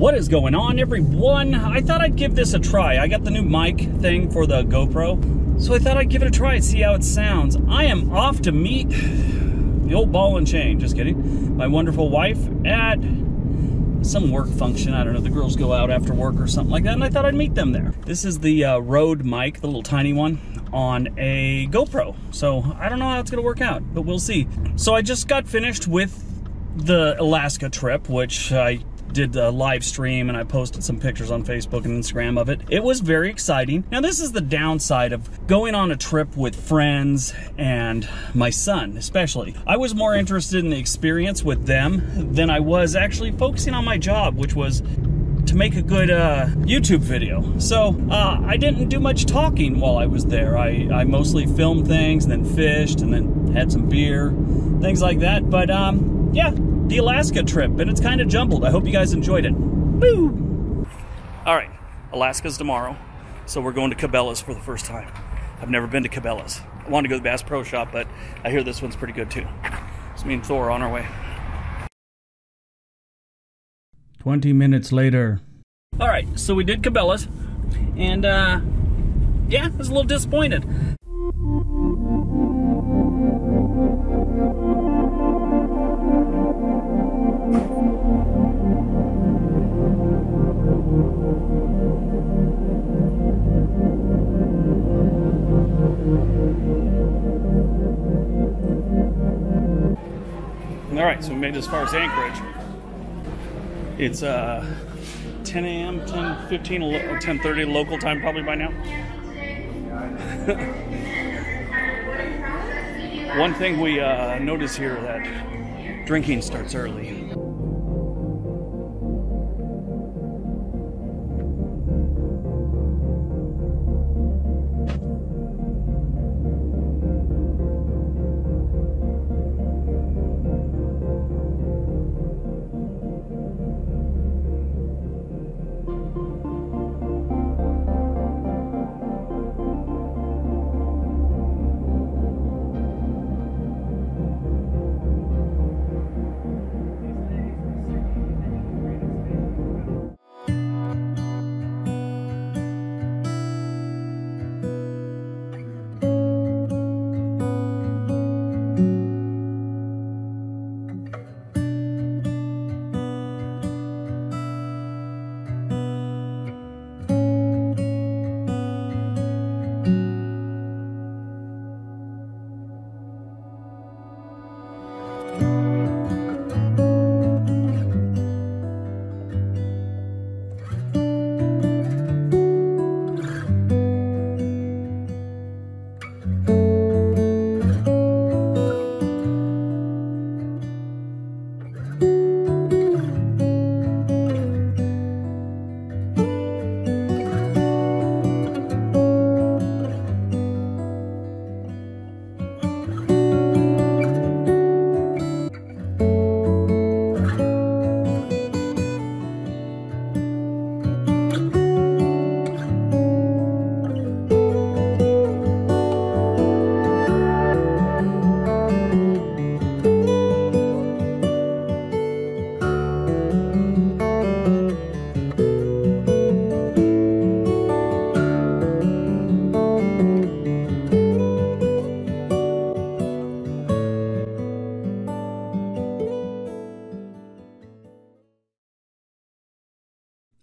What is going on, everyone? I thought I'd give this a try. I got the new mic thing for the GoPro, so I thought I'd give it a try and see how it sounds. I am off to meet the old ball and chain, just kidding, my wonderful wife at some work function. I don't know, the girls go out after work or something like that, and I thought I'd meet them there. This is the Rode mic, the little tiny one, on a GoPro. So I don't know how it's gonna work out, but we'll see. So I just got finished with the Alaska trip, which I did a live stream and I posted some pictures on Facebook and Instagram of it. It was very exciting. Now this is the downside of going on a trip with friends and my son especially. I was more interested in the experience with them than I was actually focusing on my job, which was to make a good YouTube video. So I didn't do much talking while I was there. I mostly filmed things and then fished and then had some beer, things like that. But yeah, the Alaska trip, and it's kind of jumbled. I hope you guys enjoyed it. Woo! All right, Alaska's tomorrow, so we're going to Cabela's for the first time. I've never been to Cabela's. I wanted to go to the Bass Pro Shop, but I hear this one's pretty good too. So me and Thor are on our way. 20 minutes later. All right, so we did Cabela's, and yeah, I was a little disappointed. All right, so we made it as far as Anchorage. It's 10 a.m., 10:15, 10:30 local time probably by now. One thing we notice here that drinking starts early.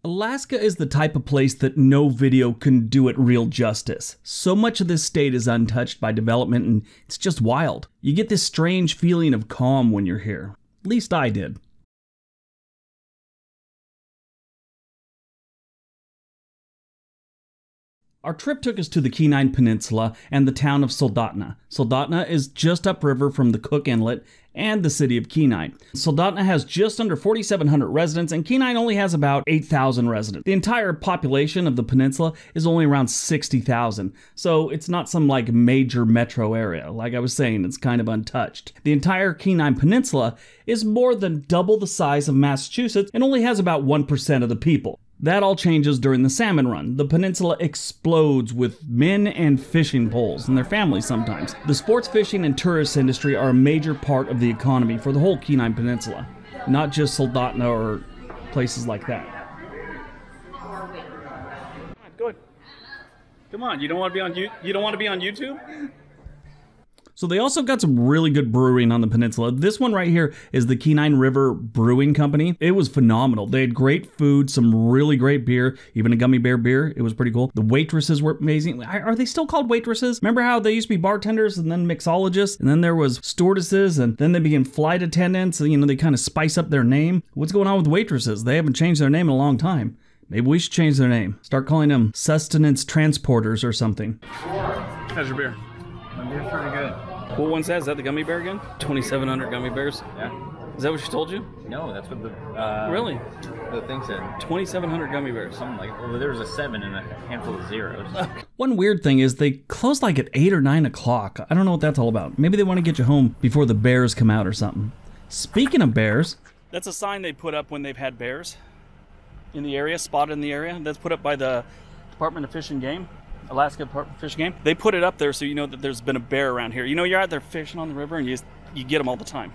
Alaska is the type of place that no video can do it real justice. So much of this state is untouched by development and it's just wild. You get this strange feeling of calm when you're here. At least I did. Our trip took us to the Kenai Peninsula and the town of Soldotna. Soldotna is just upriver from the Cook Inlet and the city of Kenai. Soldotna has just under 4,700 residents and Kenai only has about 8,000 residents. The entire population of the peninsula is only around 60,000, so it's not some like major metro area. Like I was saying, it's kind of untouched. The entire Kenai Peninsula is more than double the size of Massachusetts and only has about 1% of the people. That all changes during the salmon run. The peninsula explodes with men and fishing poles and their families sometimes. The sports fishing and tourist industry are a major part of the economy for the whole Kenai Peninsula, not just Soldotna or places like that. Come on, you don't want to be on you don't want to be on YouTube? So they also got some really good brewing on the peninsula. This one right here is the Kenai River Brewing Company. It was phenomenal. They had great food, some really great beer, even a gummy bear beer. It was pretty cool. The waitresses were amazing. Are they still called waitresses? Remember how they used to be bartenders and then mixologists, and then there was stewardesses, and then they became flight attendants, and, you know, they kind of spice up their name. What's going on with waitresses? They haven't changed their name in a long time. Maybe we should change their name. Start calling them sustenance transporters or something. How's your beer? My beer's pretty good. What one's that? Is that the gummy bear again? 2,700 gummy bears? Yeah. Is that what she told you? No, that's what the Really? the thing said. 2,700 gummy bears. Something like, well, there was a 7 and a handful of zeros. One weird thing is they close like at 8 or 9 o'clock. I don't know what that's all about. Maybe they want to get you home before the bears come out or something. Speaking of bears. That's a sign they put up when they've had bears in the area, spotted in the area. That's put up by the Department of Fish and Game. Alaska Department of Fish and Game. They put it up there so you know that there's been a bear around here. You know, you're out there fishing on the river and you get them all the time.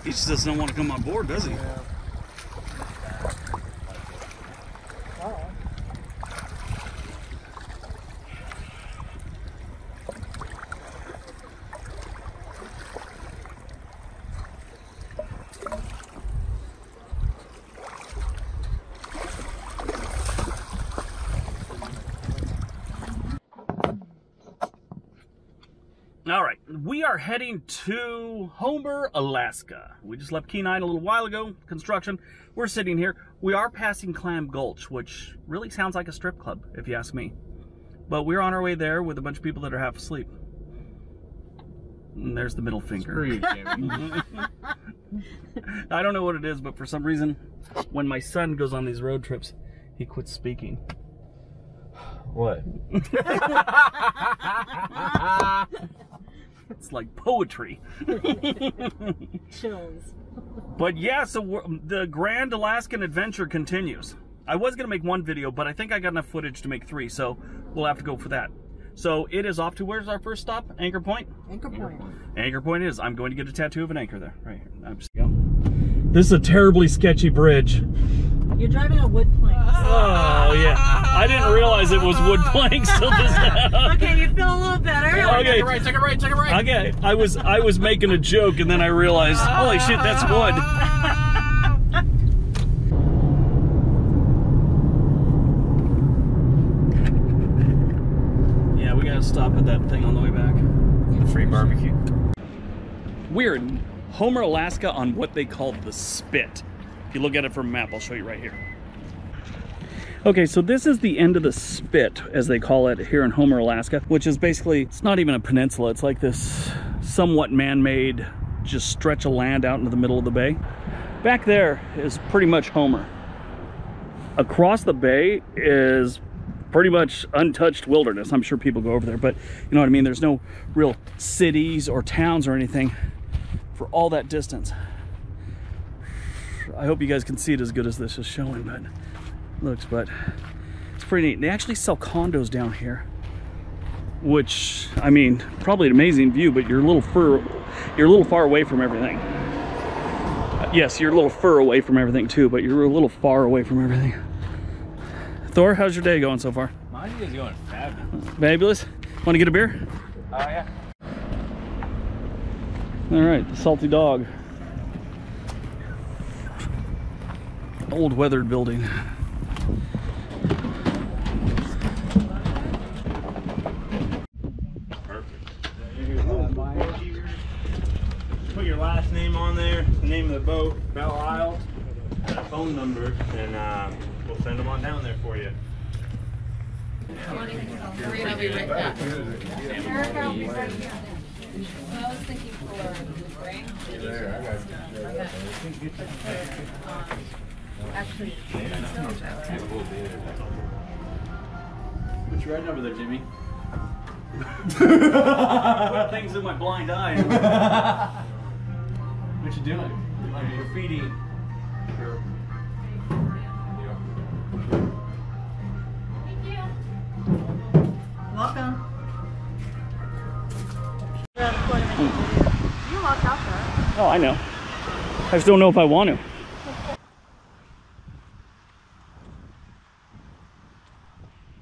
He just doesn't want to come on board, does he? Yeah. All right, we are heading to Homer, Alaska. We just left Kenai a little while ago, construction. We're sitting here. We are passing Clam Gulch, which really sounds like a strip club, if you ask me. But we're on our way there with a bunch of people that are half asleep. And there's the middle finger. Screw you, Jimmy. I don't know what it is, but for some reason, when my son goes on these road trips, he quits speaking. What? It's like poetry. Chills. But yeah, so the Grand Alaskan Adventure continues. I was going to make one video, but I think I got enough footage to make 3, so we'll have to go for that. So it is off to, where's our first stop? Anchor Point? Anchor Point. Anchor Point is. I'm going to get a tattoo of an anchor there. Right here. I'm just going. This is a terribly sketchy bridge. You're driving a wood plank. Oh, yeah. I didn't realize it was wood planks till just now. Okay, you feel a little better. Okay. Take it right, take it right, take it right. Okay, I was making a joke and then I realized, holy shit, that's wood. Yeah, we gotta stop at that thing on the way back. Free barbecue. We're in Homer, Alaska on what they call the Spit. If you look at it from a map, I'll show you right here. Okay, so this is the end of the Spit, as they call it here in Homer, Alaska, which is basically, it's not even a peninsula. It's like this somewhat man-made just stretch of land out into the middle of the bay. Back there is pretty much Homer. Across the bay is pretty much untouched wilderness. I'm sure people go over there, but you know what I mean? There's no real cities or towns or anything for all that distance. I hope you guys can see it as good as this is showing, but looks, but it's pretty neat. They actually sell condos down here, which, I mean, probably an amazing view, but you're a little far away from everything. Yes, you're a little fur away from everything too, but you're a little far away from everything. Thor, how's your day going so far? My day's going fabulous. Fabulous. Want to get a beer? Oh, yeah. All right, the Salty Dog. Old weathered building. phone number, and we'll send them on down there for you. I'll be right back. Erica, I'll be right here. Well, I was thinking for Brewing. Actually, What's your right number there, Jimmy? Put things in my blind eye. What you doing? Graffiti. Welcome. Around the corner, make a video. You walk out there. Oh, I know. I just don't know if I want to.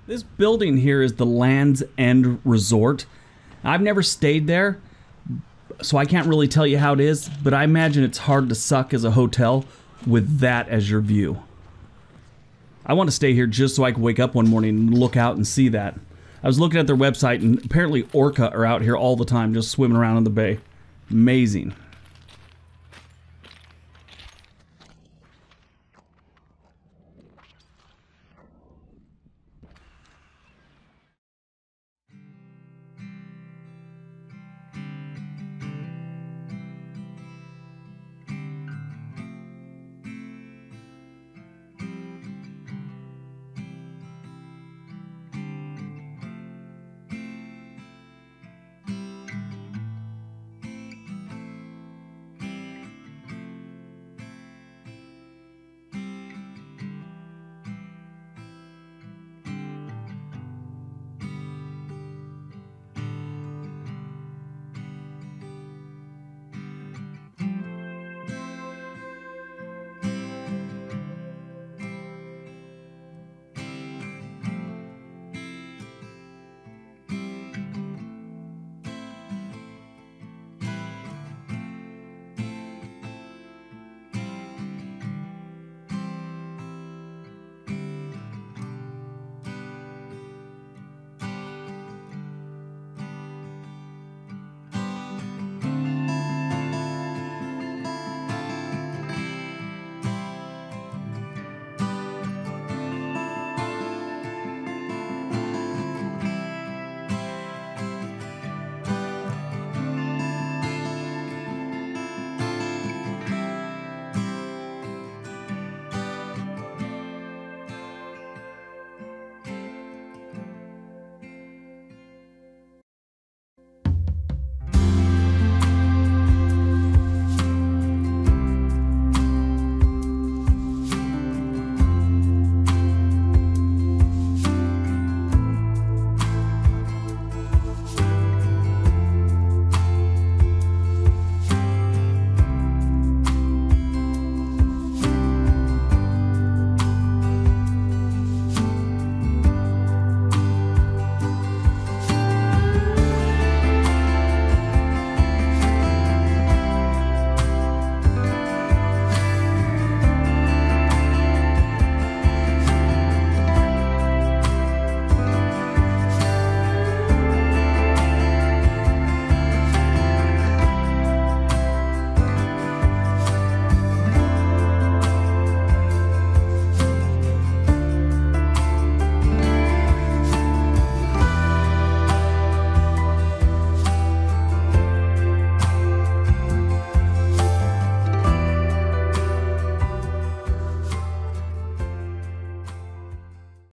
This building here is the Land's End Resort. I've never stayed there, so I can't really tell you how it is, but I imagine it's hard to suck as a hotel with that as your view. I want to stay here just so I can wake up one morning and look out and see that. I was looking at their website, and apparently orca are out here all the time just swimming around in the bay. Amazing.